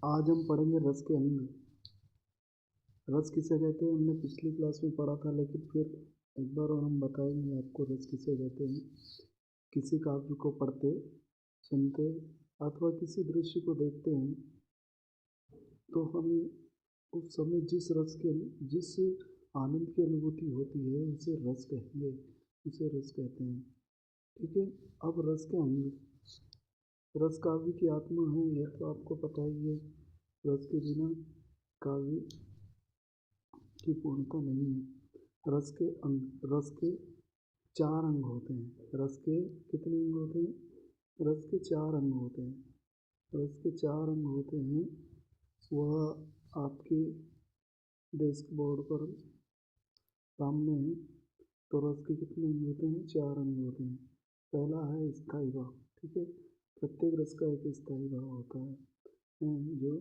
आज हम पढ़ेंगे रस के अंग। रस किसे कहते हैं हमने पिछली क्लास में पढ़ा था, लेकिन फिर एक बार और हम बताएंगे आपको रस किसे कहते हैं। किसी काव्य को पढ़ते, सुनते अथवा किसी दृश्य को देखते हैं तो हमें उस समय जिस आनंद की अनुभूति होती है उसे रस कहेंगे, उसे रस कहते हैं। ठीक है। अब रस के अंग। रस काव्य की आत्मा है, यह तो आपको पता ही है। रस के बिना काव्य की पूर्णता नहीं है। रस के अंग। रस के चार अंग होते हैं। रस के कितने अंग होते हैं? रस के चार अंग होते हैं। रस के चार अंग होते हैं। वह आपके डेस्क बोर्ड पर सामने है। तो रस के कितने अंग होते हैं? चार अंग होते हैं। पहला है स्थायी भाव। ठीक है। प्रत्येक रस का एक स्थायी भाव होता है जो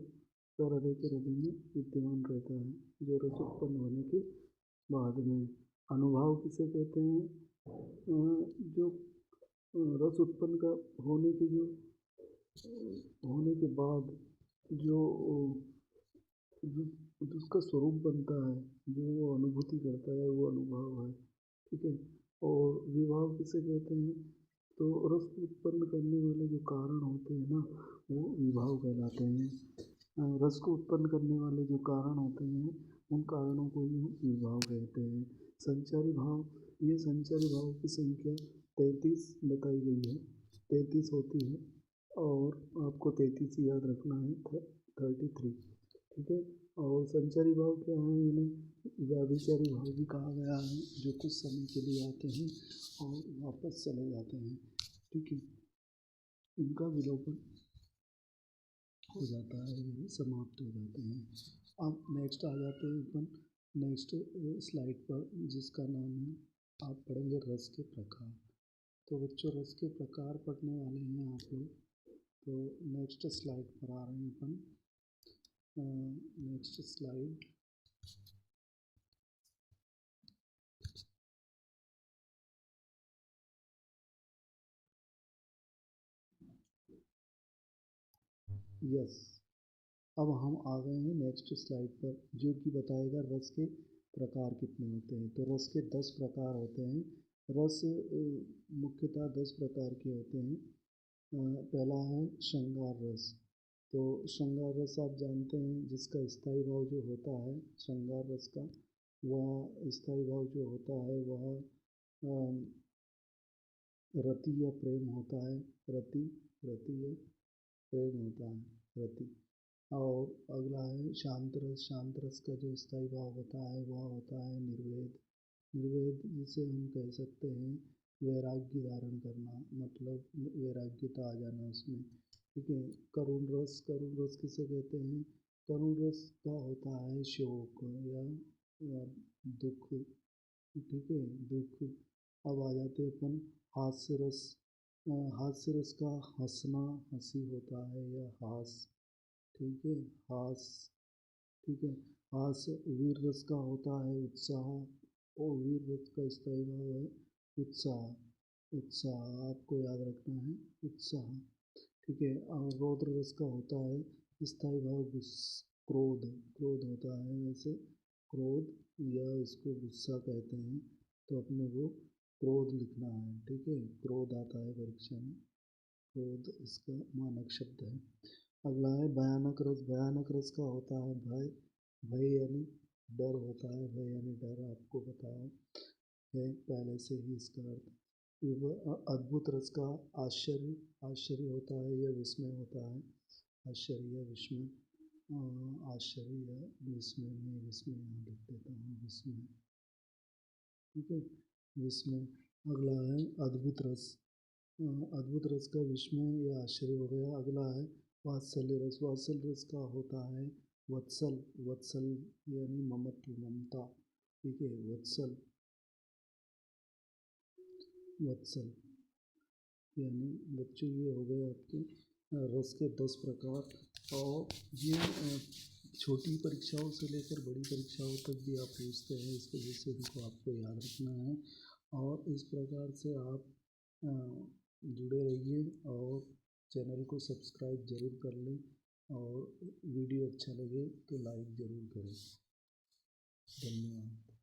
हृदय के हृदय में विद्यमान रहता है, जो रस उत्पन्न होने के बाद में। अनुभाव किसे कहते हैं? जो रस उत्पन्न का होने के बाद जो जिसका स्वरूप बनता है, जो वो अनुभूति करता है, वो अनुभाव है। ठीक है। और विभाव किसे कहते हैं? तो रस उत्पन्न करने वाले जो कारण होते हैं ना, वो विभाव कहलाते हैं। रस को उत्पन्न करने वाले जो कारण होते हैं, उन कारणों को ही हम विभाव कहते हैं। संचारी भाव। ये संचारी भाव की संख्या 33 बताई गई है। 33 होती है और आपको 33 याद रखना है। 33। ठीक है। और संचारी भाव क्या है? इन्हें व्याभिचारी भाव भी कहा गया है, जो कुछ समय के लिए आते हैं और वापस चले जाते हैं। ठीक है। इनका विलोपन हो जाता है, ये समाप्त हो जाते हैं। अब नेक्स्ट आ जाते हैं अपन नेक्स्ट स्लाइड पर, जिसका नाम है, आप पढ़ेंगे रस के प्रकार। तो बच्चों, रस के प्रकार पढ़ने वाले हैं आप लोग। तो नेक्स्ट स्लाइड पर आ रहे हैं अपन। Next slide. यस। अब हम आ गए हैं नेक्स्ट स्लाइड पर, जो कि बताएगा रस के प्रकार कितने होते हैं। तो रस के 10 प्रकार होते हैं। रस मुख्यतः 10 प्रकार के होते हैं। पहला है श्रृंगार रस। तो श्रृंगार रस आप जानते हैं, जिसका स्थायी भाव जो होता है श्रृंगार रस का, वह स्थायी भाव जो होता है वह रति या प्रेम होता है। रति या प्रेम होता है, रति। और अगला है शांत रस। शांत रस का जो स्थायी भाव होता है वह होता है निर्वेद। निर्वेद जिसे हम कह सकते हैं वैराग्य धारण करना, मतलब वैराग्यता आ जाना उसमें। ठीक है। करुण रस। करुण रस किसे कहते हैं? करुण रस का होता है शोक या दुख। ठीक है, दुख। अब आ जाते हैं अपन हास्य रस। हास्य रस का हंसना, हंसी होता है या हास। ठीक है, हास। ठीक है। हास। वीर रस का होता है उत्साह, और वीर रस का स्थायी भाव है उत्साह। उत्साह आपको याद रखना है, उत्साह। ठीक है। और रौद्र रस का होता है स्थायी भाव क्रोध। क्रोध होता है वैसे, क्रोध या इसको गुस्सा कहते हैं, तो अपने को क्रोध लिखना है। ठीक है। क्रोध आता है परीक्षा में, क्रोध इसका मानक शब्द है। अगला है भयानक रस। भयानक रस का होता है भय। भय यानी डर होता है, भय यानी डर, आपको पता है पहले से ही इसका अर्थ। अद्भुत रस का आश्चर्य। आश्चर्य होता है या विस्मय होता है। आश्चर्य या विस्मय। आश्चर्य या विस्मय में, विस्मय यहाँ लिख देता हूँ, विस्मय। ठीक है, विस्मय। अगला है अद्भुत रस। अद्भुत रस का विस्मय या आश्चर्य हो गया। अगला है वात्सल्य रस। वात्सल्य रस का होता है वत्सल। वत्सल यानी ममत्व, ममता। ठीक है, वत्सल। वत्सल यानी बच्चों, ये हो गए आपके रस के 10 प्रकार। और ये छोटी परीक्षाओं से लेकर बड़ी परीक्षाओं तक भी आप पूछते हैं, इस वजह से इनको आपको याद रखना है। और इस प्रकार से आप जुड़े रहिए और चैनल को सब्सक्राइब ज़रूर कर लें। और वीडियो अच्छा लगे तो लाइक ज़रूर करें। धन्यवाद।